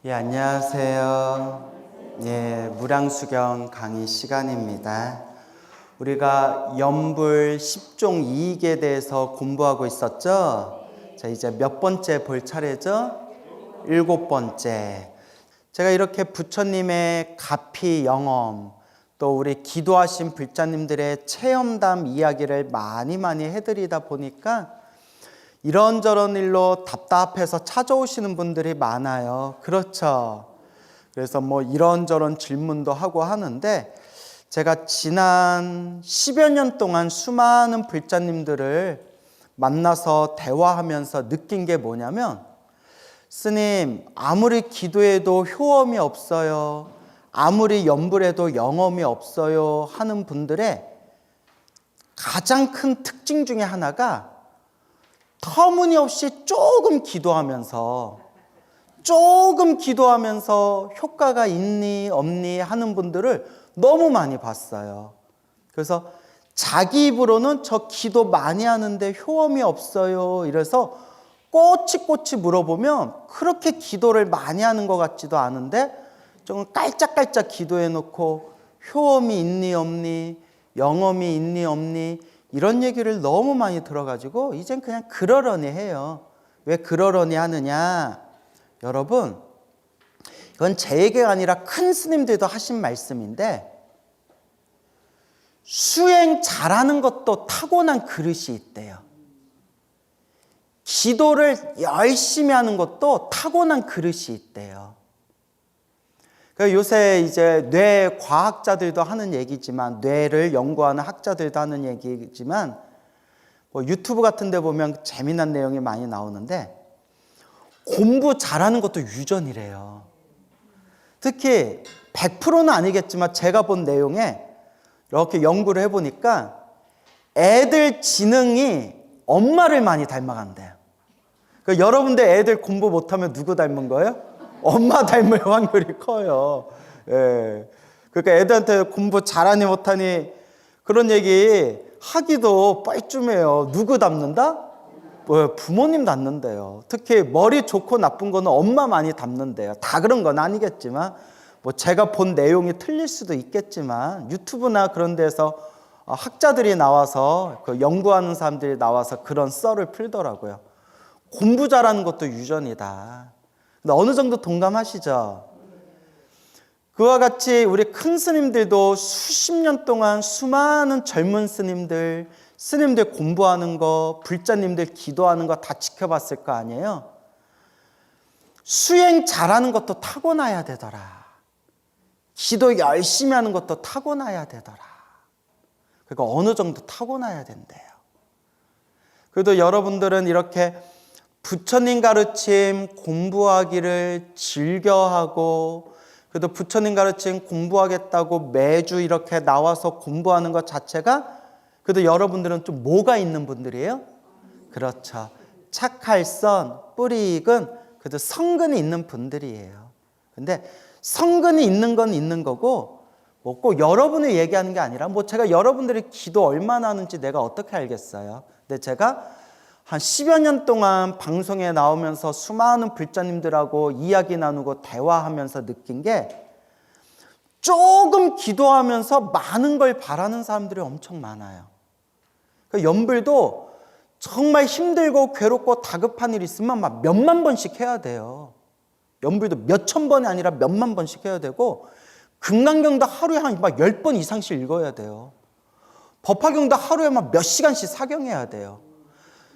예, 안녕하세요. 예, 무량수경 강의 시간입니다. 우리가 염불 10종 이익에 대해서 공부하고 있었죠? 자, 이제 몇 번째 볼 차례죠? 7번째. 제가 이렇게 부처님의 가피 영험, 또 우리 기도하신 불자님들의 체험담 이야기를 많이 해드리다 보니까 이런저런 일로 답답해서 찾아오시는 분들이 많아요. 그렇죠? 그래서 뭐 이런저런 질문도 하고 하는데, 제가 지난 10여 년 동안 수많은 불자님들을 만나서 대화하면서 느낀 게 뭐냐면, 스님, 아무리 기도해도 효험이 없어요, 아무리 염불해도 영험이 없어요 하는 분들의 가장 큰 특징 중에 하나가 터무니없이 조금 기도하면서 효과가 있니 없니 하는 분들을 너무 많이 봤어요. 그래서 자기 입으로는 저 기도 많이 하는데 효험이 없어요 이래서 꼬치꼬치 물어보면 그렇게 기도를 많이 하는 것 같지도 않은데 좀 깔짝깔짝 기도해 놓고 효험이 있니 없니, 영험이 있니 없니 이런 얘기를 너무 많이 들어가지고 이젠 그냥 그러려니 해요. 왜 그러려니 하느냐? 여러분, 이건 제 얘기가 아니라 큰 스님들도 하신 말씀인데, 수행 잘하는 것도 타고난 그릇이 있대요. 기도를 열심히 하는 것도 타고난 그릇이 있대요. 요새 이제 뇌 과학자들도 하는 얘기지만, 뇌를 연구하는 학자들도 하는 얘기지만, 뭐 유튜브 같은 데 보면 재미난 내용이 많이 나오는데, 공부 잘하는 것도 유전이래요. 특히 100%는 아니겠지만 제가 본 내용에 이렇게 연구를 해보니까 애들 지능이 엄마를 많이 닮아간대요. 그러니까 여러분들 애들 공부 못하면 누구 닮은 거예요? 엄마 닮을 확률이 커요. 예. 그러니까 애들한테 공부 잘하니 못하니 그런 얘기 하기도 뻘쭘해요. 누구 닮는다? 부모님 닮는데요. 특히 머리 좋고 나쁜 거는 엄마 많이 닮는데요. 다 그런 건 아니겠지만, 뭐 제가 본 내용이 틀릴 수도 있겠지만 유튜브나 그런 데서 학자들이 나와서 그 연구하는 사람들이 나와서 그런 썰을 풀더라고요. 공부 잘하는 것도 유전이다. 근데 어느 정도 동감하시죠? 그와 같이 우리 큰 스님들도 수십 년 동안 수많은 젊은 스님들 공부하는 거, 불자님들 기도하는 거 다 지켜봤을 거 아니에요? 수행 잘하는 것도 타고나야 되더라. 기도 열심히 하는 것도 타고나야 되더라. 그러니까 어느 정도 타고나야 된대요. 그래도 여러분들은 이렇게 부처님 가르침 공부하기를 즐겨하고, 그래도 부처님 가르침 공부하겠다고 매주 이렇게 나와서 공부하는 것 자체가, 그래도 여러분들은 좀 뭐가 있는 분들이에요? 그렇죠. 착할선, 뿌리 익은, 그래도 성근이 있는 분들이에요. 근데 성근이 있는 건 있는 거고, 뭐 꼭 여러분을 얘기하는 게 아니라, 뭐 제가 여러분들이 기도 얼마나 하는지 내가 어떻게 알겠어요? 근데 제가 한 10여 년 동안 방송에 나오면서 수많은 불자님들하고 이야기 나누고 대화하면서 느낀 게, 조금 기도하면서 많은 걸 바라는 사람들이 엄청 많아요. 염불도 정말 힘들고 괴롭고 다급한 일 있으면 막 몇만 번씩 해야 돼요. 염불도 몇천 번이 아니라 몇만 번씩 해야 되고, 금강경도 하루에 한 막 10번 이상씩 읽어야 돼요. 법화경도 하루에 막 몇 시간씩 사경해야 돼요.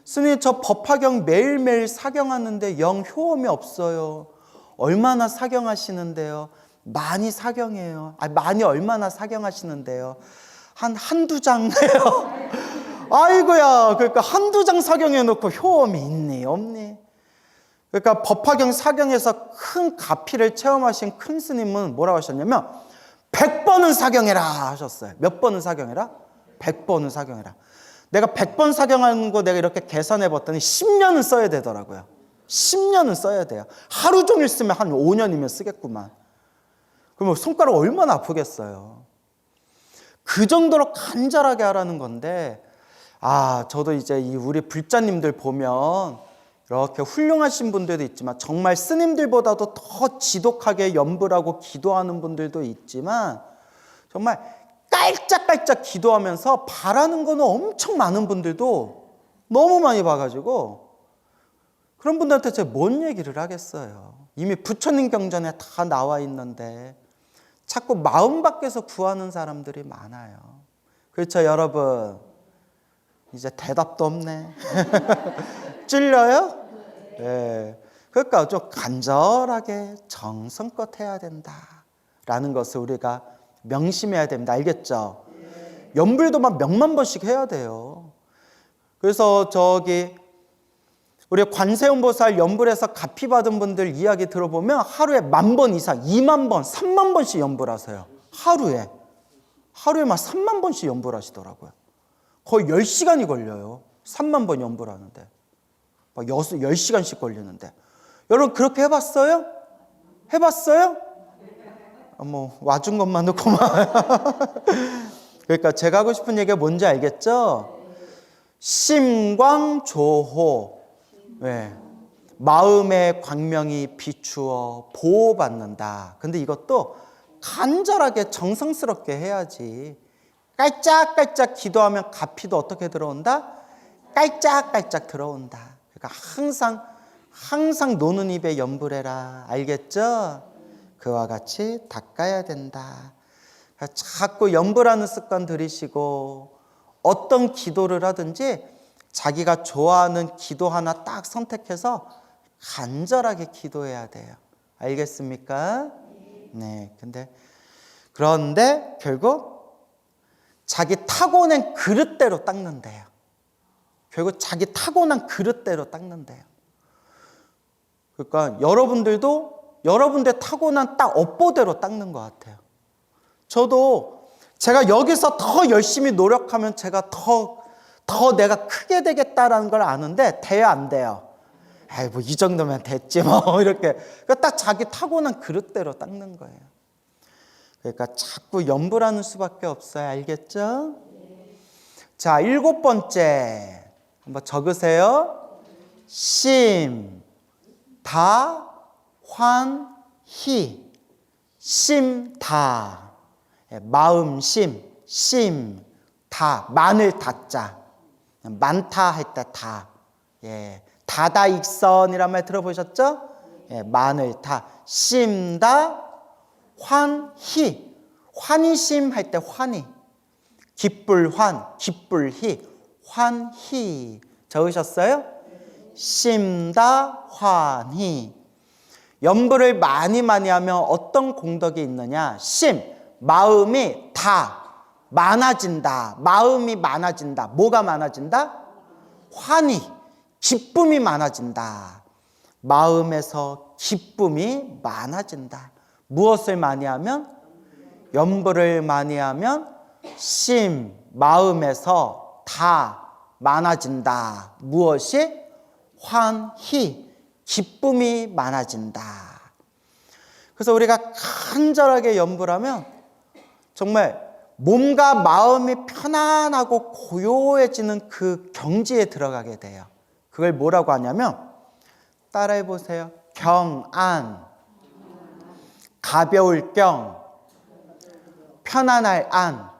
스님, 저 법화경 매일매일 사경하는데 영 효험이 없어요. 얼마나 사경하시는데요? 많이 사경해요. 많이 얼마나 사경하시는데요? 한두 장 해요. 아이고야, 그러니까 한두 장 사경해놓고 효험이 있니 없니? 그러니까 법화경 사경에서 큰 가피를 체험하신 큰 스님은 뭐라고 하셨냐면 100번은 사경해라 하셨어요. 몇 번은 사경해라? 100번은 사경해라. 내가 100번 사경하는 거 내가 이렇게 계산해 봤더니 10년은 써야 되더라고요. 10년은 써야 돼요. 하루 종일 쓰면 한 5년이면 쓰겠구만. 그러면 손가락 얼마나 아프겠어요. 그 정도로 간절하게 하라는 건데, 저도 이제 이 우리 불자님들 보면 이렇게 훌륭하신 분들도 있지만 정말 스님들보다도 더 지독하게 염불하고 기도하는 분들도 있지만 정말 깔짝깔짝 기도하면서 바라는 거는 엄청 많은 분들도 너무 많이 봐가지고 그런 분들한테 제가 뭔 얘기를 하겠어요. 이미 부처님 경전에 다 나와 있는데 자꾸 마음 밖에서 구하는 사람들이 많아요. 그렇죠, 여러분? 이제 대답도 없네. 찔려요? 네. 그러니까 좀 간절하게 정성껏 해야 된다라는 것을 우리가 명심해야 됩니다. 알겠죠? 염불도 막 몇만 번씩 해야 돼요. 그래서 우리 관세음보살 염불에서 가피 받은 분들 이야기 들어보면 하루에 10,000번 이상, 20,000번, 30,000번씩 염불하세요. 하루에 막 30,000번씩 염불하시더라고요. 거의 10시간이 걸려요. 30,000번 염불하는데. 막 10시간씩 걸리는데. 여러분 그렇게 해봤어요? 해봤어요? 뭐 와준 것만도 고마워요. 그러니까 제가 하고 싶은 얘기가 뭔지 알겠죠? 심광조호. 네. 마음의 광명이 비추어 보호받는다. 근데 이것도 간절하게 정성스럽게 해야지. 깔짝깔짝 기도하면 가피도 어떻게 들어온다? 깔짝깔짝 들어온다. 그러니까 항상 노는 입에 염불해라. 알겠죠? 그와 같이 닦아야 된다. 자꾸 염불하는 습관 들이시고 어떤 기도를 하든지 자기가 좋아하는 기도 하나 딱 선택해서 간절하게 기도해야 돼요. 알겠습니까? 네. 그런데 결국 자기 타고난 그릇대로 닦는데요. 결국 자기 타고난 그릇대로 닦는데요. 그러니까 여러분들도 여러분들 타고난 딱 업보대로 닦는 것 같아요. 저도 제가 여기서 더 열심히 노력하면 제가 더 내가 크게 되겠다라는 걸 아는데 돼요, 안 돼요? 에이, 뭐 이 정도면 됐지 뭐 이렇게. 그러니까 딱 자기 타고난 그릇대로 닦는 거예요. 그러니까 자꾸 염불하는 수밖에 없어요. 알겠죠? 자, 7번째 한번 적으세요. 심, 다, 환, 희. 심, 다. 마음심, 심, 다. 마늘 다자. 많다 할 때 다. 예. 다다익선이란 말 들어보셨죠? 예, 마늘 다. 심다, 환희. 환희심 할 때 환희. 기쁠환, 기쁠희. 환희. 적으셨어요? 심다, 환희. 염불을 많이 하면 어떤 공덕이 있느냐? 심, 마음이 다 많아진다. 마음이 많아진다. 뭐가 많아진다? 환희, 기쁨이 많아진다. 마음에서 기쁨이 많아진다. 무엇을 많이 하면? 염불을 많이 하면 심, 마음에서 다 많아진다. 무엇이? 환희, 기쁨이 많아진다. 그래서 우리가 간절하게 염불하면 정말 몸과 마음이 편안하고 고요해지는 그 경지에 들어가게 돼요. 그걸 뭐라고 하냐면 따라해 보세요. 경안, 가벼울 경, 편안할 안.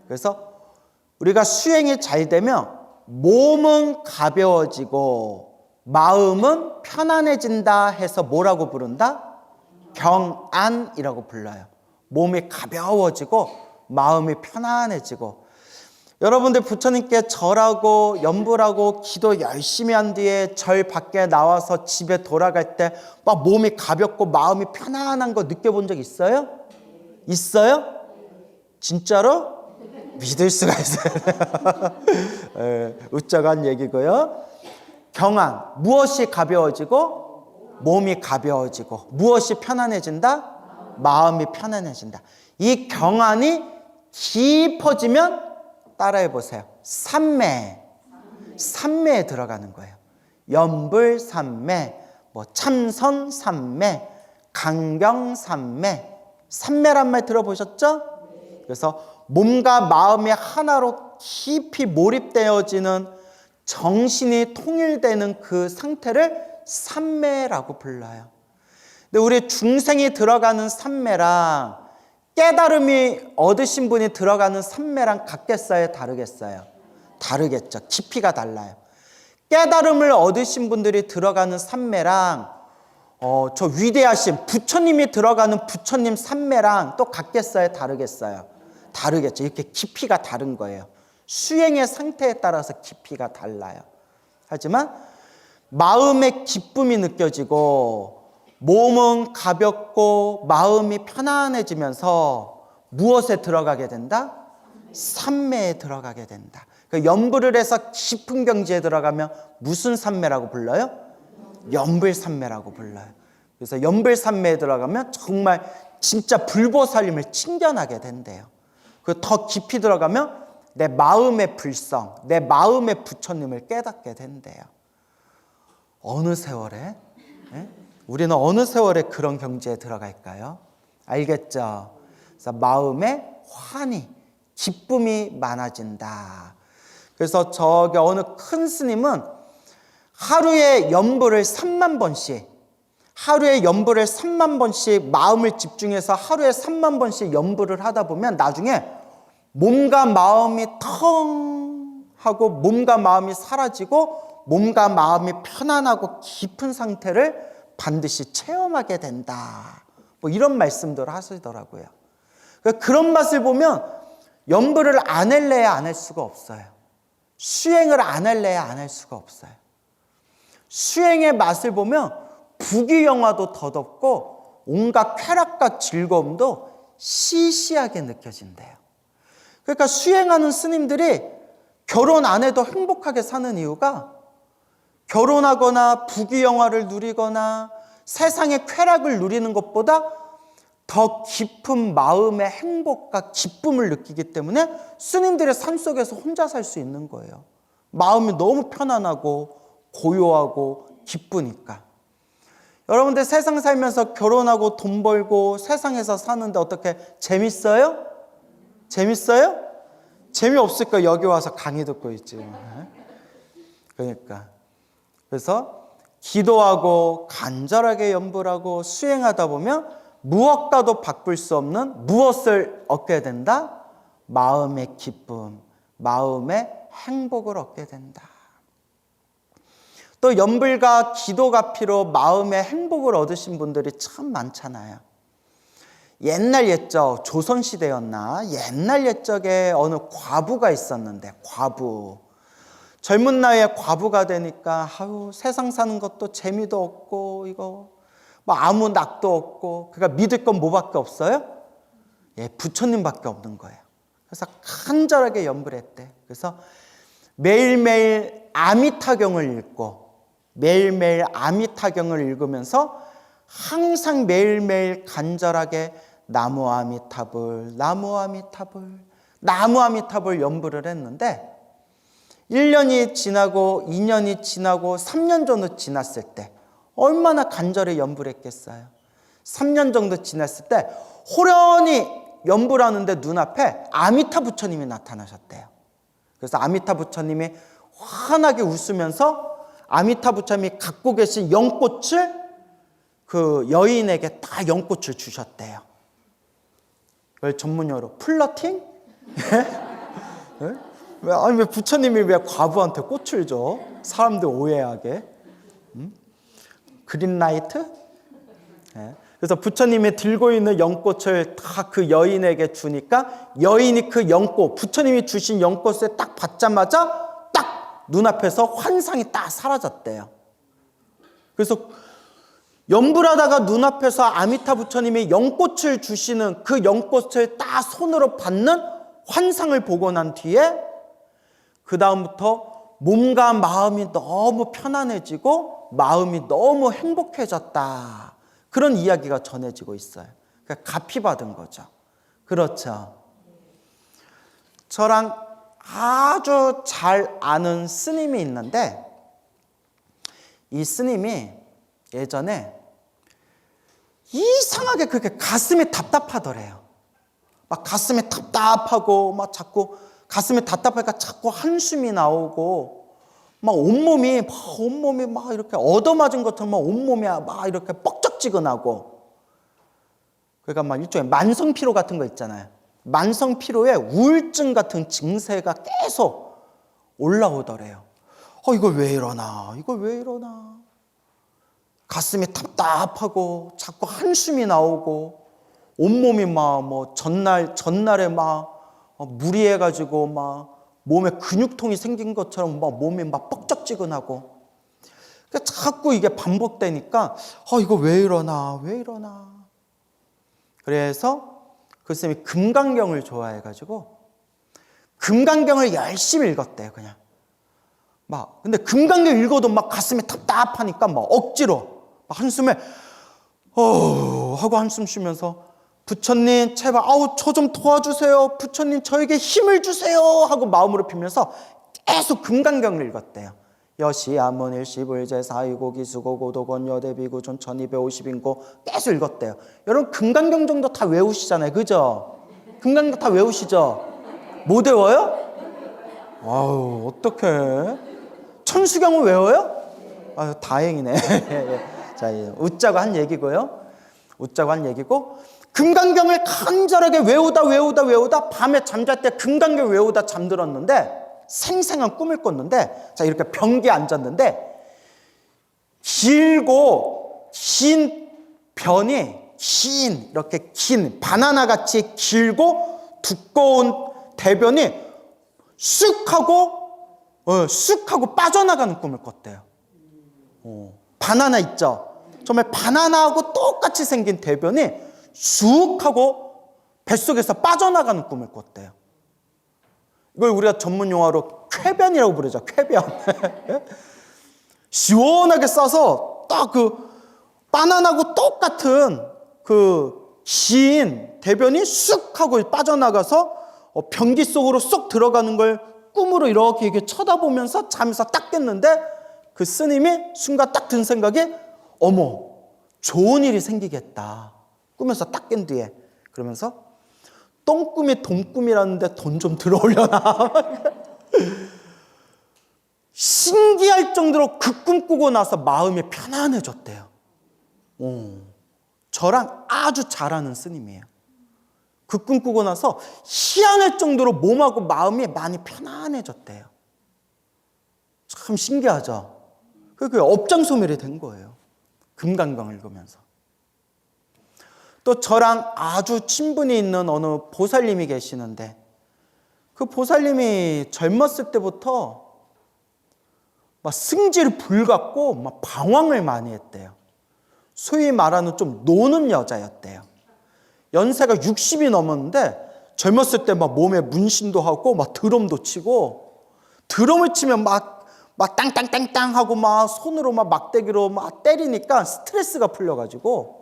그래서 우리가 수행이 잘 되면 몸은 가벼워지고 마음은 편안해진다 해서 뭐라고 부른다? 경안이라고 불러요. 몸이 가벼워지고 마음이 편안해지고. 여러분들 부처님께 절하고 염불하고 기도 열심히 한 뒤에 절 밖에 나와서 집에 돌아갈 때 막 몸이 가볍고 마음이 편안한 거 느껴본 적 있어요? 있어요? 진짜로? 믿을 수가 있어요. 웃자간 얘기고요. 경안, 무엇이 가벼워지고? 몸이 가벼워지고. 무엇이 편안해진다? 마음이 편안해진다. 이 경안이 깊어지면 따라해 보세요. 삼매에 들어가는 거예요. 염불 삼매, 뭐 참선 삼매, 강경 삼매. 삼매란 말 들어보셨죠? 그래서 몸과 마음이 하나로 깊이 몰입되어지는 정신이 통일되는 그 상태를 삼매라고 불러요. 근데 우리 중생이 들어가는 삼매랑 깨달음이 얻으신 분이 들어가는 삼매랑 같겠어요? 다르겠어요? 다르겠죠. 깊이가 달라요. 깨달음을 얻으신 분들이 들어가는 삼매랑 저 위대하신 부처님이 들어가는 부처님 삼매랑 또 같겠어요? 다르겠어요? 다르겠죠. 이렇게 깊이가 다른 거예요. 수행의 상태에 따라서 깊이가 달라요. 하지만 마음의 기쁨이 느껴지고 몸은 가볍고 마음이 편안해지면서 무엇에 들어가게 된다? 삼매에 들어가게 된다. 연불을 해서 깊은 경지에 들어가면 무슨 삼매라고 불러요? 연불삼매라고 불러요. 그래서 연불삼매에 들어가면 정말 진짜 불보살림을 친견하게 된대요. 더 깊이 들어가면 내 마음의 불성, 내 마음의 부처님을 깨닫게 된대요. 어느 세월에? 우리는 어느 세월에 그런 경지에 들어갈까요? 알겠죠? 그래서 마음에 환희, 기쁨이 많아진다. 그래서 저기 어느 큰 스님은 하루에 연불을 3만 번씩, 하루에 연불을 3만 번씩 마음을 집중해서 하루에 3만 번씩 연불을 하다 보면 나중에 몸과 마음이 텅 하고 몸과 마음이 사라지고 몸과 마음이 편안하고 깊은 상태를 반드시 체험하게 된다. 뭐 이런 말씀들을 하시더라고요. 그런 맛을 보면 연불을 안 할래야 안 할 수가 없어요. 수행을 안 할래야 안 할 수가 없어요. 수행의 맛을 보면 부귀영화도 덧없고 온갖 쾌락과 즐거움도 시시하게 느껴진대요. 그러니까 수행하는 스님들이 결혼 안 해도 행복하게 사는 이유가 결혼하거나 부귀영화를 누리거나 세상의 쾌락을 누리는 것보다 더 깊은 마음의 행복과 기쁨을 느끼기 때문에 스님들의 산속에서 혼자 살 수 있는 거예요. 마음이 너무 편안하고 고요하고 기쁘니까. 여러분들 세상 살면서 결혼하고 돈 벌고 세상에서 사는데 어떻게 재밌어요? 재밌어요? 재미없을 거 여기 와서 강의 듣고 있지. 그러니까. 그래서 기도하고 간절하게 연불하고 수행하다 보면 무엇과도 바꿀 수 없는 무엇을 얻게 된다? 마음의 기쁨, 마음의 행복을 얻게 된다. 또 연불과 기도가 피로 마음의 행복을 얻으신 분들이 참 많잖아요. 옛날 옛적 조선시대였나? 옛날 옛적에 어느 과부가 있었는데 과부. 젊은 나이에 과부가 되니까 아유, 세상 사는 것도 재미도 없고 이거 뭐 아무 낙도 없고 그러니까 믿을 건 뭐밖에 없어요? 예, 부처님밖에 없는 거예요. 그래서 간절하게 연불했대. 그래서 매일매일 아미타경을 읽고 매일매일 아미타경을 읽으면서 항상 매일매일 간절하게 나무 아미타불, 나무 아미타불, 나무 아미타불 연불을 했는데 1년이 지나고 2년이 지나고 3년 정도 지났을 때 얼마나 간절히 연불했겠어요. 3년 정도 지났을 때 호련히 연불하는데 눈앞에 아미타 부처님이 나타나셨대요. 그래서 아미타 부처님이 환하게 웃으면서 아미타 부처님이 갖고 계신 연꽃을 그 여인에게 다 연꽃을 주셨대요. 그걸 전문용어로 플러팅? 아니 왜 부처님이 왜 과부한테 꽃을 줘? 사람들 오해하게. 그린라이트? 그래서 부처님이 들고 있는 연꽃을 다 그 여인에게 주니까 여인이 그 연꽃, 부처님이 주신 연꽃을 딱 받자마자 딱 눈앞에서 환상이 딱 사라졌대요. 그래서 연불하다가 눈앞에서 아미타 부처님이 연꽃을 주시는 그 연꽃을 딱 손으로 받는 환상을 보고 난 뒤에 그 다음부터 몸과 마음이 너무 편안해지고 마음이 너무 행복해졌다. 그런 이야기가 전해지고 있어요. 그러니까 갚이 받은 거죠. 그렇죠. 저랑 아주 잘 아는 스님이 있는데 이 스님이 예전에 이상하게 그렇게 가슴이 답답하더래요. 막 가슴이 답답하고 막 자꾸 가슴이 답답하니까 자꾸 한숨이 나오고 막 온몸이 막 이렇게 얻어맞은 것처럼 막 온몸이 막 이렇게 뻑적지근하고, 그러니까 막 일종의 만성피로 같은 거 있잖아요. 만성피로에 우울증 같은 증세가 계속 올라오더래요. 이걸 왜 이러나, 이걸 왜 이러나. 가슴이 답답하고 자꾸 한숨이 나오고, 온몸이 막 뭐 전날에 막 무리해가지고 막 몸에 근육통이 생긴 것처럼 막 몸이 막 뻑적지근하고, 그러니까 자꾸 이게 반복되니까 이거 왜 이러나, 왜 이러나. 그래서 그 쌤이 금강경을 좋아해가지고 금강경을 열심히 읽었대요. 그냥 막. 근데 금강경 읽어도 막 가슴이 답답하니까 막 억지로 막 한숨을 하고 한숨 쉬면서, 부처님 제발 저 좀 도와주세요, 부처님 저에게 힘을 주세요 하고 마음으로 빌면서 계속 금강경을 읽었대요. 여시아문일시불제 사이고기 수고고도건 여대비구 전 1250인고 계속 읽었대요. 여러분 금강경 정도 다 외우시잖아요, 그죠? 금강경 다 외우시죠? 못 외워요? 아유, 어떡해. 천수경은 외워요? 아유, 다행이네. 자, 웃자고 한 얘기고요. 웃자고 한 얘기고, 금강경을 간절하게 외우다 밤에 잠잘 때 금강경 외우다 잠들었는데 생생한 꿈을 꿨는데, 자, 이렇게 변기에 앉았는데 길고 긴 변이, 이렇게 긴 바나나같이 길고 두꺼운 대변이 쑥 하고 빠져나가는 꿈을 꿨대요. 바나나 있죠? 정말 바나나하고 똑같이 생긴 대변이 쑥 하고 뱃속에서 빠져나가는 꿈을 꿨대요. 이걸 우리가 전문 용어로 쾌변이라고 부르죠. 쾌변. 시원하게 싸서 딱 그 바나나하고 똑같은 그 긴 대변이 쑥 하고 빠져나가서 변기 속으로 쏙 들어가는 걸 꿈으로 이렇게 쳐다보면서 잠에서 딱 깼는데, 그 스님이 순간 딱 든 생각이, 어머, 좋은 일이 생기겠다. 꿈에서 딱 깬 뒤에. 그러면서 똥꿈이 돈꿈이라는데 돈 좀 들어오려나. 신기할 정도로 그 꿈 꾸고 나서 마음이 편안해졌대요. 저랑 아주 잘 아는 스님이에요. 그 꿈 꾸고 나서 희한할 정도로 몸하고 마음이 많이 편안해졌대요. 참 신기하죠? 그게 업장소멸이 된 거예요. 금강경 읽으면서. 또 저랑 아주 친분이 있는 어느 보살님이 계시는데, 그 보살님이 젊었을 때부터 막 승질 불같고 막 방황을 많이 했대요. 소위 말하는 좀 노는 여자였대요. 연세가 60이 넘었는데 젊었을 때 막 몸에 문신도 하고 막 드럼도 치고, 드럼을 치면 막 땅땅땅땅 하고 막 손으로 막 막대기로 막 때리니까 스트레스가 풀려가지고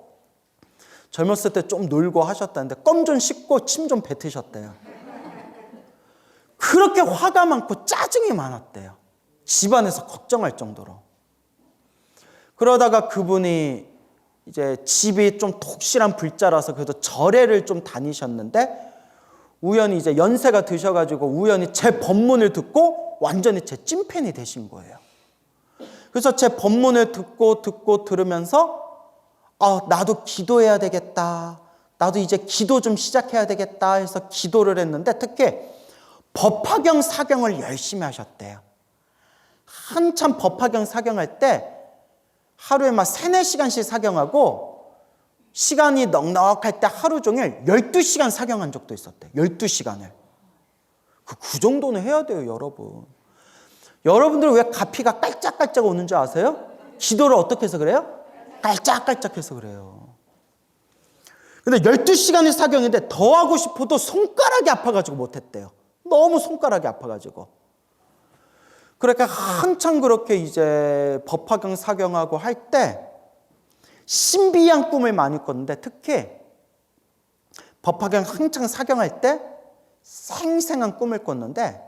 젊었을 때 좀 놀고 하셨다는데 껌 좀 씹고 침 좀 뱉으셨대요. 그렇게 화가 많고 짜증이 많았대요. 집안에서 걱정할 정도로. 그러다가 그분이 이제 집이 좀 독실한 불자라서 그래도 절에를 좀 다니셨는데, 우연히 이제 연세가 드셔가지고 우연히 제 법문을 듣고 완전히 제 찐팬이 되신 거예요. 그래서 제 법문을 듣고 들으면서 나도 기도해야 되겠다, 나도 이제 기도 좀 시작해야 되겠다 해서 기도를 했는데, 특히 법화경 사경을 열심히 하셨대요. 한참 법화경 사경할 때 하루에 막 3-4시간씩 사경하고, 시간이 넉넉할 때 하루 종일 12시간 사경한 적도 있었대요. 12시간을. 그 정도는 해야 돼요, 여러분. 여러분들 왜 가피가 깔짝깔짝 오는 줄 아세요? 기도를 어떻게 해서 그래요? 깔짝깔짝해서 그래요. 근데 12시간을 사경인데 더 하고 싶어도 손가락이 아파가지고 못했대요. 너무 손가락이 아파가지고. 그러니까 한참 그렇게 이제 법화경 사경하고 할 때 신비한 꿈을 많이 꿨는데, 특히 법화경 한창 사경할 때 생생한 꿈을 꿨는데,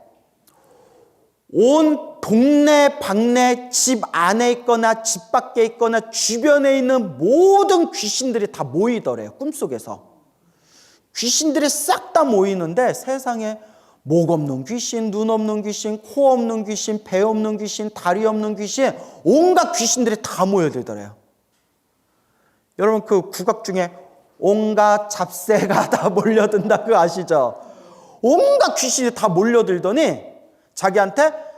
온 동네 방네, 집 안에 있거나 집 밖에 있거나 주변에 있는 모든 귀신들이 다 모이더래요. 꿈속에서 귀신들이 싹 다 모이는데, 세상에 목 없는 귀신, 눈 없는 귀신, 코 없는 귀신, 배 없는 귀신, 다리 없는 귀신, 온갖 귀신들이 다 모여들더래요. 여러분 그 국악 중에 온갖 잡새가 다 몰려든다 그거 아시죠? 온갖 귀신이 다 몰려들더니 자기한테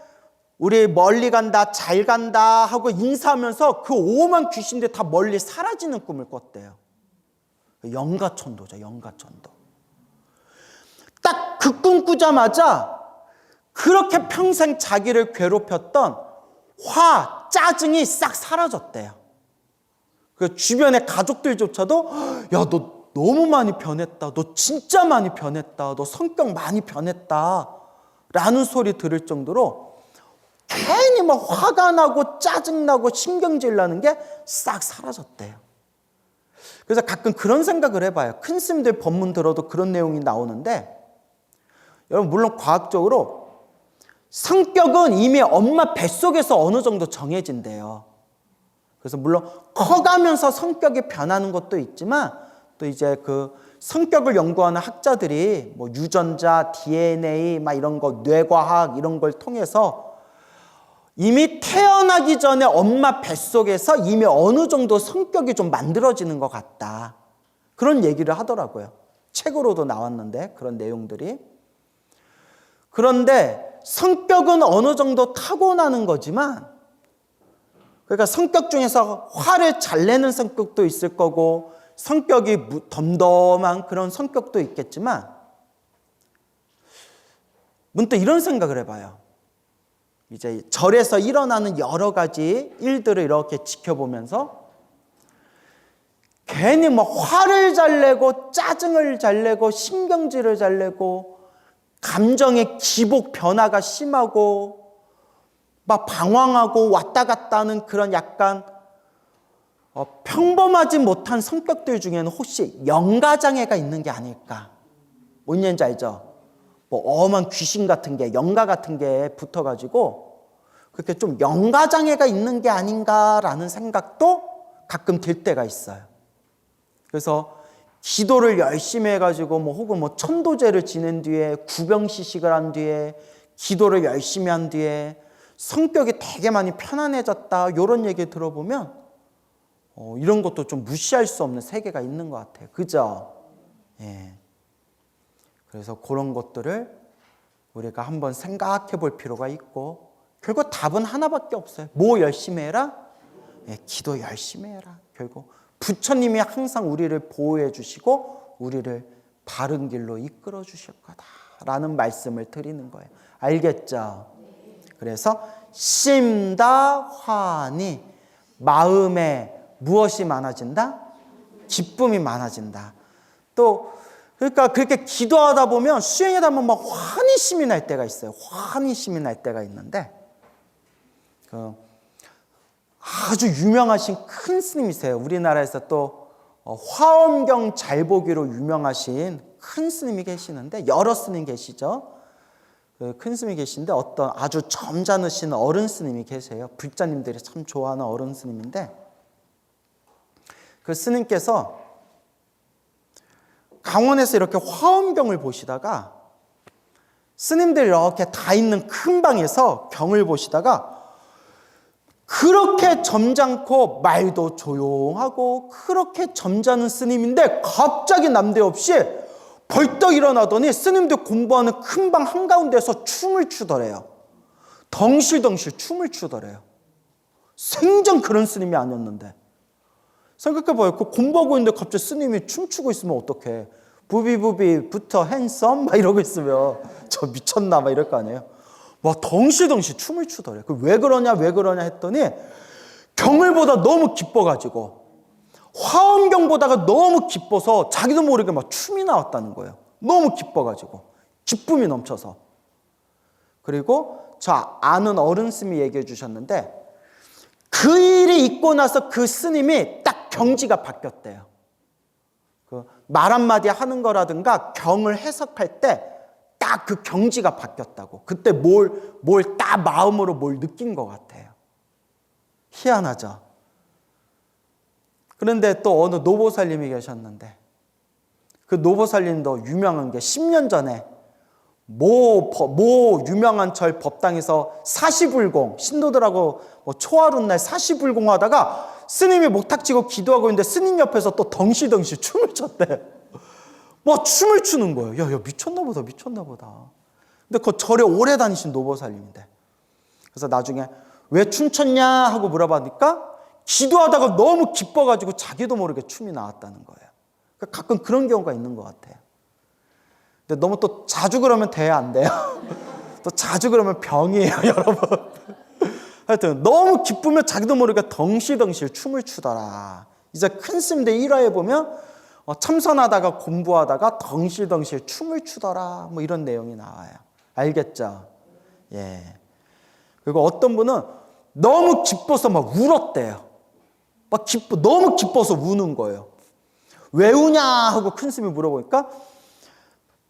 우리 멀리 간다, 잘 간다 하고 인사하면서 그 오만 귀신들이 다 멀리 사라지는 꿈을 꿨대요. 영가천도죠, 영가천도. 딱 그 꿈 꾸자마자 그렇게 평생 자기를 괴롭혔던 화, 짜증이 싹 사라졌대요. 그 주변의 가족들조차도 야, 너 너무 많이 변했다. 너 진짜 많이 변했다. 너 성격 많이 변했다. 라는 소리 들을 정도로 괜히 막 화가 나고 짜증나고 신경질 나는 게 싹 사라졌대요. 그래서 가끔 그런 생각을 해봐요. 큰 스님들 법문 들어도 그런 내용이 나오는데 여러분 물론 과학적으로 성격은 이미 엄마 뱃속에서 어느 정도 정해진대요. 그래서 물론 커가면서 성격이 변하는 것도 있지만 또 이제 그 성격을 연구하는 학자들이 뭐 유전자, DNA 막 이런 거, 뇌과학 이런 걸 통해서 이미 태어나기 전에 엄마 뱃속에서 이미 어느 정도 성격이 좀 만들어지는 것 같다. 그런 얘기를 하더라고요. 책으로도 나왔는데 그런 내용들이. 그런데 성격은 어느 정도 타고나는 거지만 그러니까 성격 중에서 화를 잘 내는 성격도 있을 거고 성격이 덤덤한 그런 성격도 있겠지만 문득 이런 생각을 해봐요. 이제 절에서 일어나는 여러 가지 일들을 이렇게 지켜보면서 괜히 뭐 화를 잘 내고 짜증을 잘 내고 신경질을 잘 내고 감정의 기복 변화가 심하고 막 방황하고 왔다 갔다 하는 그런 약간 평범하지 못한 성격들 중에는 혹시 영가장애가 있는 게 아닐까? 뭔 얘기인지 알죠? 뭐 엄한 귀신 같은 게 영가 같은 게 붙어가지고 그렇게 좀 영가장애가 있는 게 아닌가라는 생각도 가끔 들 때가 있어요. 그래서 기도를 열심히 해가지고 뭐 혹은 뭐 천도제를 지낸 뒤에 구병시식을 한 뒤에 기도를 열심히 한 뒤에 성격이 되게 많이 편안해졌다 이런 얘기 들어보면 이런 것도 좀 무시할 수 없는 세계가 있는 것 같아요. 그죠? 예. 그래서 그런 것들을 우리가 한번 생각해 볼 필요가 있고 결국 답은 하나밖에 없어요. 뭐 열심히 해라? 예, 기도 열심히 해라. 결국 부처님이 항상 우리를 보호해 주시고 우리를 바른 길로 이끌어 주실 거다라는 말씀을 드리는 거예요. 알겠죠? 그래서 심다환이 마음에 무엇이 많아진다? 기쁨이 많아진다. 또 그러니까 그렇게 기도하다 보면 수행하다 보면 막 환희심이 날 때가 있어요. 환희심이 날 때가 있는데 아주 유명하신 큰 스님이세요. 우리나라에서 또 화엄경 잘 보기로 유명하신 큰 스님이 계시는데 여러 스님 계시죠. 큰 스님이 계신데 어떤 아주 점잖으신 어른 스님이 계세요. 불자님들이 참 좋아하는 어른 스님인데 그 스님께서 강원에서 이렇게 화엄경을 보시다가 스님들 이렇게 다 있는 큰 방에서 경을 보시다가 그렇게 점잖고 말도 조용하고 그렇게 점잖은 스님인데 갑자기 남대없이 벌떡 일어나더니 스님들 공부하는 큰 방 한가운데서 춤을 추더래요. 덩실덩실 춤을 추더래요. 생전 그런 스님이 아니었는데 생각해봐요. 그 공부하고 있는데 갑자기 스님이 춤추고 있으면 어떡해. 부비부비부터 핸섬 막 이러고 있으면 저 미쳤나 막 이럴 거 아니에요. 막 덩실덩실 춤을 추더래요. 왜 그러냐 했더니 경을 보다 너무 기뻐가지고 화엄경 보다가 너무 기뻐서 자기도 모르게 막 춤이 나왔다는 거예요. 너무 기뻐가지고 기쁨이 넘쳐서. 그리고 저 아는 어른 스님이 얘기해 주셨는데 그 일이 있고 나서 그 스님이 딱 경지가 바뀌었대요. 그 말 한마디 하는 거라든가 경을 해석할 때 딱 그 경지가 바뀌었다고. 그때 뭘 딱 마음으로 뭘 느낀 것 같아요. 희한하죠. 그런데 또 어느 노보살님이 계셨는데 그 노보살님도 유명한 게 10년 전에 모 유명한 절 법당에서 사시불공, 신도들하고 뭐 초하룻날 사시불공 하다가 스님이 목탁치고 기도하고 있는데 스님 옆에서 또 덩실덩실 춤을 췄대. 뭐 춤을 추는 거예요. 야 미쳤나 보다. 근데 그 절에 오래 다니신 노보살님인데. 그래서 나중에 왜 춤췄냐 하고 물어봤으니까 기도하다가 너무 기뻐가지고 자기도 모르게 춤이 나왔다는 거예요. 그러니까 가끔 그런 경우가 있는 것 같아요. 근데 너무 또 자주 그러면 돼야 안 돼요. 또 자주 그러면 병이에요, 여러분. 하여튼 너무 기쁘면 자기도 모르게 덩실덩실 춤을 추더라. 이제 큰 스님들 일화에 보면 참선하다가 공부하다가 덩실덩실 춤을 추더라. 뭐 이런 내용이 나와요. 알겠죠? 예. 그리고 어떤 분은 너무 기뻐서 막 울었대요. 너무 기뻐서 우는 거예요. 왜 우냐 하고 큰 스님이 물어보니까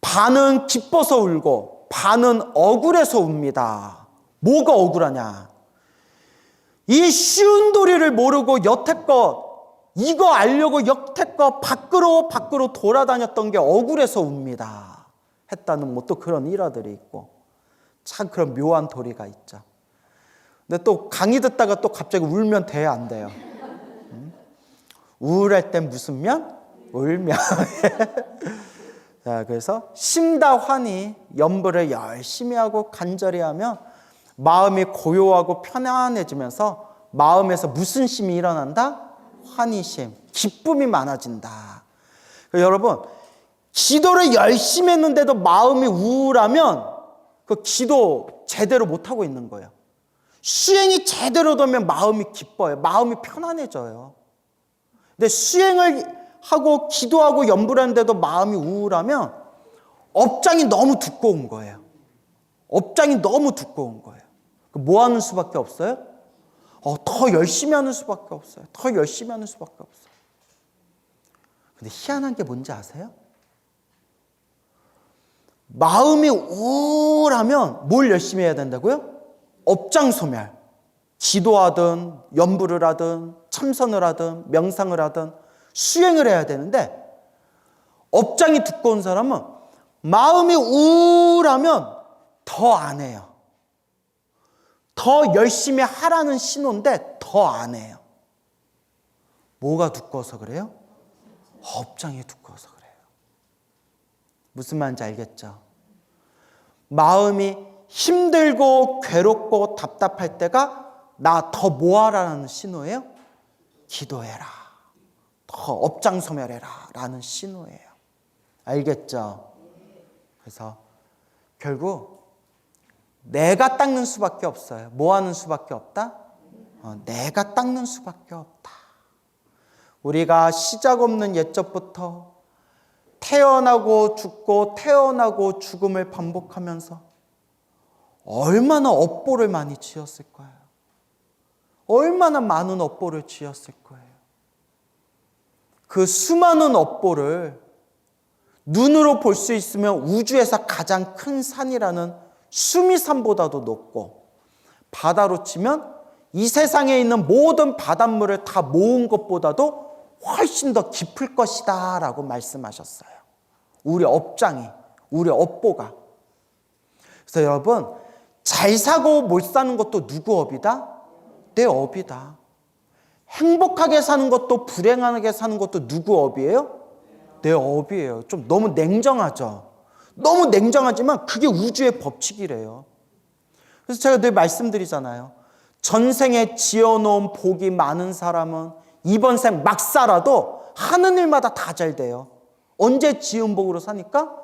반은 기뻐서 울고 반은 억울해서 웁니다. 뭐가 억울하냐? 이 쉬운 도리를 모르고 여태껏 이거 알려고 여태껏 밖으로 돌아다녔던 게 억울해서 웁니다. 했다는 뭐 또 그런 일화들이 있고 참 그런 묘한 도리가 있죠. 근데 또 강의 듣다가 또 갑자기 울면 돼야 안 돼요. 우울할 땐 무슨 면? 울면. 자, 그래서 심다환이 염불을 열심히 하고 간절히 하면 마음이 고요하고 편안해지면서 마음에서 무슨 심이 일어난다? 환희심, 기쁨이 많아진다. 여러분, 기도를 열심히 했는데도 마음이 우울하면 그 기도 제대로 못하고 있는 거예요. 수행이 제대로 되면 마음이 기뻐요. 마음이 편안해져요. 근데 수행을 하고 기도하고 염불하는데도 마음이 우울하면 업장이 너무 두꺼운 거예요. 업장이 너무 두꺼운 거예요. 뭐 하는 수밖에 없어요? 더 열심히 하는 수밖에 없어요. 더 열심히 하는 수밖에 없어요. 근데 희한한 게 뭔지 아세요? 마음이 우울하면 뭘 열심히 해야 된다고요? 업장 소멸. 기도하든 염불을 하든 참선을 하든 명상을 하든 수행을 해야 되는데 업장이 두꺼운 사람은 마음이 우울하면 더 안 해요. 더 열심히 하라는 신호인데 더 안 해요. 뭐가 두꺼워서 그래요? 업장이 두꺼워서 그래요. 무슨 말인지 알겠죠? 마음이 힘들고 괴롭고 답답할 때가 나 더 뭐하라는 신호예요? 기도해라. 더 업장 소멸해라 라는 신호예요. 알겠죠? 그래서 결국 내가 닦는 수밖에 없어요. 뭐 하는 수밖에 없다? 내가 닦는 수밖에 없다. 우리가 시작 없는 옛적부터 태어나고 죽고 태어나고 죽음을 반복하면서 얼마나 업보를 많이 지었을 거예요. 얼마나 많은 업보를 지었을 거예요. 그 수많은 업보를 눈으로 볼 수 있으면 우주에서 가장 큰 산이라는 수미산보다도 높고 바다로 치면 이 세상에 있는 모든 바닷물을 다 모은 것보다도 훨씬 더 깊을 것이다 라고 말씀하셨어요. 우리 업장이, 우리 업보가. 그래서 여러분, 잘 사고 못 사는 것도 누구 업이다? 내 업이다. 행복하게 사는 것도 불행하게 사는 것도 누구 업이에요? 내 업이에요. 좀 너무 냉정하죠? 너무 냉정하지만 그게 우주의 법칙이래요. 그래서 제가 늘 말씀드리잖아요. 전생에 지어놓은 복이 많은 사람은 이번 생 막 살아도 하는 일마다 다 잘 돼요. 언제 지은 복으로 사니까?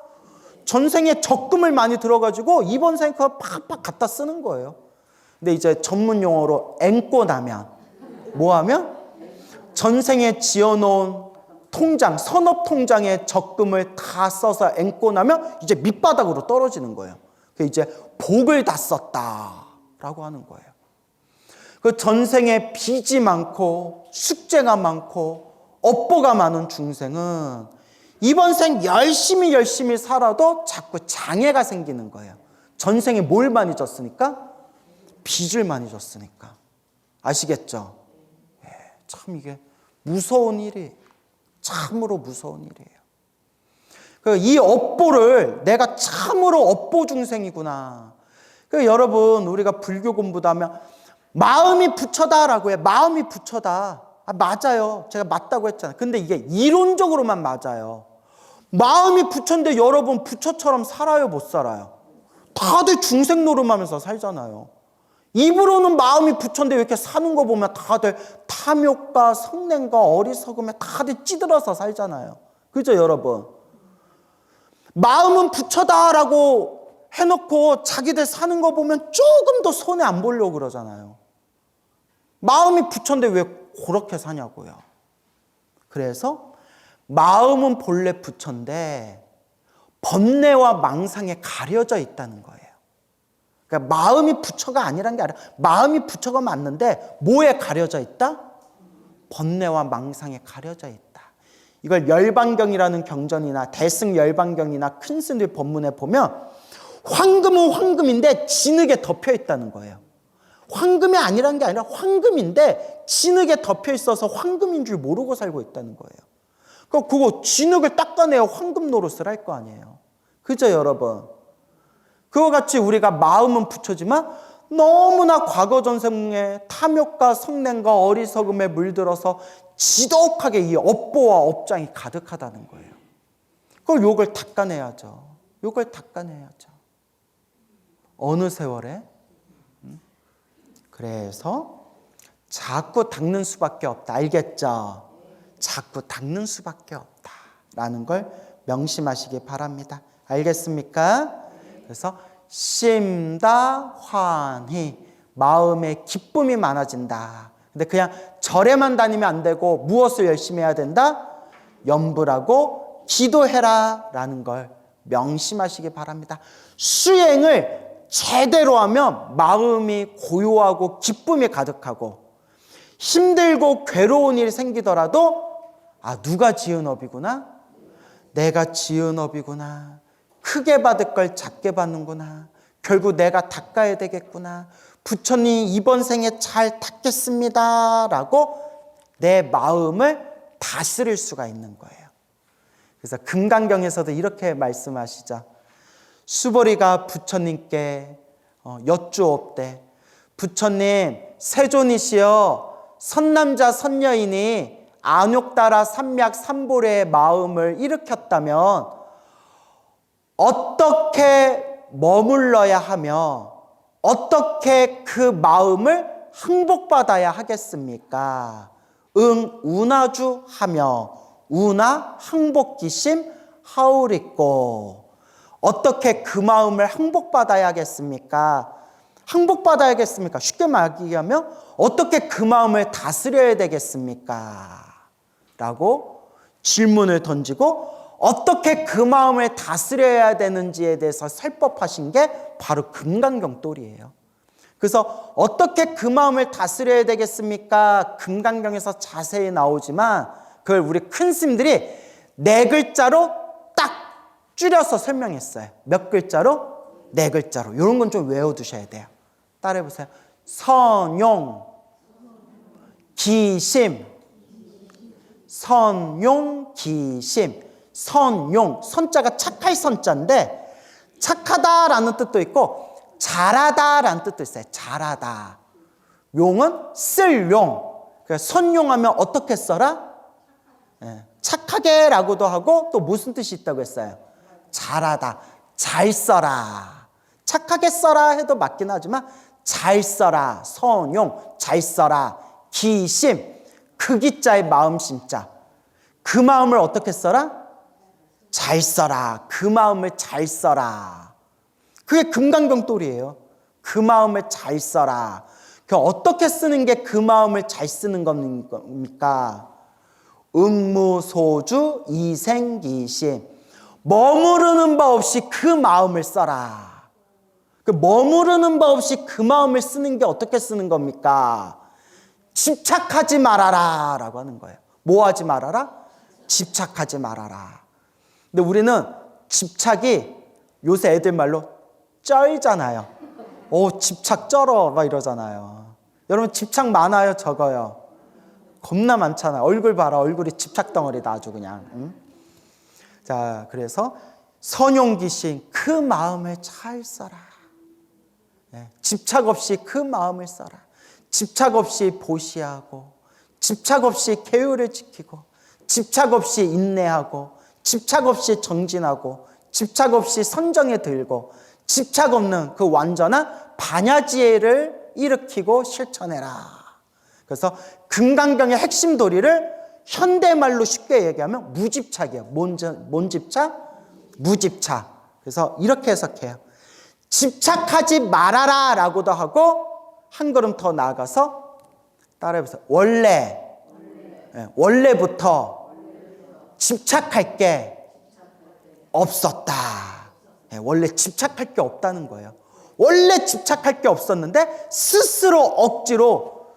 전생에 적금을 많이 들어가지고 이번 생에 그거 팍팍 갖다 쓰는 거예요. 근데 이제 전문 용어로 앵꼬 나면 뭐 하면? 전생에 지어놓은 통장, 선업통장에 적금을 다 써서 앵꼬 나면 이제 밑바닥으로 떨어지는 거예요. 그 이제 복을 다 썼다라고 하는 거예요. 그 전생에 빚이 많고 숙제가 많고 업보가 많은 중생은 이번 생 열심히 살아도 자꾸 장애가 생기는 거예요. 전생에 뭘 많이 졌으니까? 빚을 많이 졌으니까. 아시겠죠? 참 이게 무서운 일이, 참으로 무서운 일이에요. 이 업보를 내가 참으로 업보 중생이구나. 여러분, 우리가 불교 공부도 하면 마음이 부처다라고 해. 마음이 부처다. 맞아요. 제가 맞다고 했잖아요. 근데 이게 이론적으로만 맞아요. 마음이 부처인데 여러분 부처처럼 살아요, 못 살아요? 다들 중생 노름하면서 살잖아요. 입으로는 마음이 부처인데 이렇게 사는 거 보면 다들 탐욕과 성냄과 어리석음에 다들 찌들어서 살잖아요. 그죠, 여러분? 마음은 부처다라고 해놓고 자기들 사는 거 보면 조금 더 손해 안 보려고 그러잖아요. 마음이 부처인데 왜 그렇게 사냐고요. 그래서 마음은 본래 부처인데 번뇌와 망상에 가려져 있다는 거예요. 그러니까 마음이 부처가 아니란 게 아니라 마음이 부처가 맞는데 뭐에 가려져 있다? 번뇌와 망상에 가려져 있다. 이걸 열반경이라는 경전이나 대승열반경이나 큰 스님들 법문에 보면 황금은 황금인데 진흙에 덮여 있다는 거예요. 황금이 아니란 게 아니라 황금인데 진흙에 덮여 있어서 황금인 줄 모르고 살고 있다는 거예요. 그거 진흙을 닦아내야 황금 노릇을 할 거 아니에요. 그죠, 여러분? 그와 같이 우리가 마음은 부처지만 너무나 과거 전생에 탐욕과 성냄과 어리석음에 물들어서 지독하게 이 업보와 업장이 가득하다는 거예요. 그걸 욕을 닦아내야죠. 욕을 닦아내야죠. 어느 세월에? 그래서 자꾸 닦는 수밖에 없다. 알겠죠? 자꾸 닦는 수밖에 없다라는 걸 명심하시기 바랍니다. 알겠습니까? 그래서 심다환희, 마음에 기쁨이 많아진다. 근데 그냥 절에만 다니면 안 되고 무엇을 열심히 해야 된다? 염불하고 기도해라 라는 걸 명심하시기 바랍니다. 수행을 제대로 하면 마음이 고요하고 기쁨이 가득하고 힘들고 괴로운 일이 생기더라도 누가 지은 업이구나? 내가 지은 업이구나. 크게 받을 걸 작게 받는구나. 결국 내가 닦아야 되겠구나. 부처님 이번 생에 잘 닦겠습니다 라고 내 마음을 다스릴 수가 있는 거예요. 그래서 금강경에서도 이렇게 말씀하시죠. 수보리가 부처님께 여쭈옵되 부처님 세존이시여 선남자 선여인이 안욕따라 삼약 삼보레의 마음을 일으켰다면 어떻게 머물러야 하며 어떻게 그 마음을 항복받아야 하겠습니까? 운하주 하며 운하 항복기심 하오리꼬. 어떻게 그 마음을 항복받아야겠습니까? 항복받아야겠습니까? 쉽게 말하면 어떻게 그 마음을 다스려야 되겠습니까? 라고 질문을 던지고 어떻게 그 마음을 다스려야 되는지에 대해서 설법하신 게 바로 금강경돌이에요. 그래서 어떻게 그 마음을 다스려야 되겠습니까? 금강경에서 자세히 나오지만 그걸 우리 큰 스님들이 4글자로 딱 줄여서 설명했어요. 몇 글자로? 4글자로. 이런 건 좀 외워두셔야 돼요. 따라해보세요. 선용, 기심, 선용, 기심. 선용, 선자가 착할 선자인데 착하다라는 뜻도 있고 잘하다라는 뜻도 있어요. 잘하다. 용은 쓸 용. 선용하면 어떻게 써라? 착하게라고도 하고 또 무슨 뜻이 있다고 했어요? 잘하다. 잘 써라. 착하게 써라 해도 맞긴 하지만 잘 써라. 선용, 잘 써라. 기심, 그 기자의 마음 심자. 그 마음을 어떻게 써라? 잘 써라. 그 마음을 잘 써라. 그게 금강경돌이에요. 그 마음을 잘 써라. 어떻게 쓰는 게 그 마음을 잘 쓰는 겁니까? 응무소주 이생기심. 머무르는 바 없이 그 마음을 써라. 머무르는 바 없이 그 마음을 쓰는 게 어떻게 쓰는 겁니까? 집착하지 말아라 라고 하는 거예요. 뭐 하지 말아라? 집착하지 말아라. 근데 우리는 집착이 요새 애들 말로 쩔잖아요. 집착 쩔어 막 이러잖아요. 여러분 집착 많아요, 적어요? 겁나 많잖아요. 얼굴 봐라. 얼굴이 집착 덩어리다 아주 그냥. 응? 자, 그래서 선용기신 그 마음을 잘 써라. 집착 없이 그 마음을 써라. 집착 없이 보시하고, 집착 없이 계율을 지키고, 집착 없이 인내하고, 집착 없이 정진하고, 집착 없이 선정에 들고, 집착 없는 그 완전한 반야지혜를 일으키고 실천해라. 그래서 금강경의 핵심 도리를 현대말로 쉽게 얘기하면 무집착이에요. 뭔 집착? 무집착. 그래서 이렇게 해석해요. 집착하지 말아라 라고도 하고, 한 걸음 더 나아가서 따라해보세요. 원래부터 집착할 게 없었다. 원래 집착할 게 없다는 거예요. 원래 집착할 게 없었는데 스스로 억지로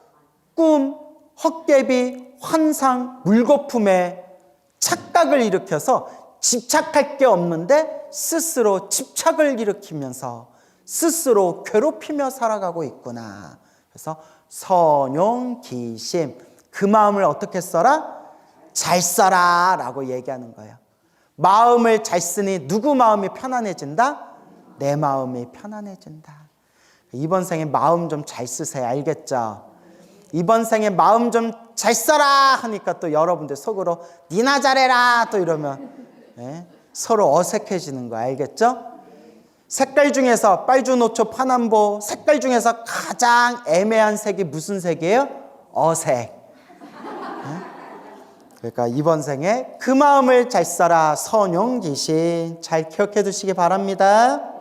꿈, 헛개비, 환상, 물거품에 착각을 일으켜서 집착할 게 없는데 스스로 집착을 일으키면서 스스로 괴롭히며 살아가고 있구나. 그래서 선용기심, 그 마음을 어떻게 써라? 잘 써라 라고 얘기하는 거예요. 마음을 잘 쓰니 누구 마음이 편안해진다? 내 마음이 편안해진다. 이번 생에 마음 좀 잘 쓰세요. 알겠죠? 이번 생에 마음 좀 잘 써라 하니까 또 여러분들 속으로 니나 잘해라 또 이러면 서로 어색해지는 거 알겠죠? 색깔 중에서 빨주노초 파남보 색깔 중에서 가장 애매한 색이 무슨 색이에요? 어색. 그러니까 이번 생에 그 마음을 잘 써라 선용기신 잘 기억해 두시기 바랍니다.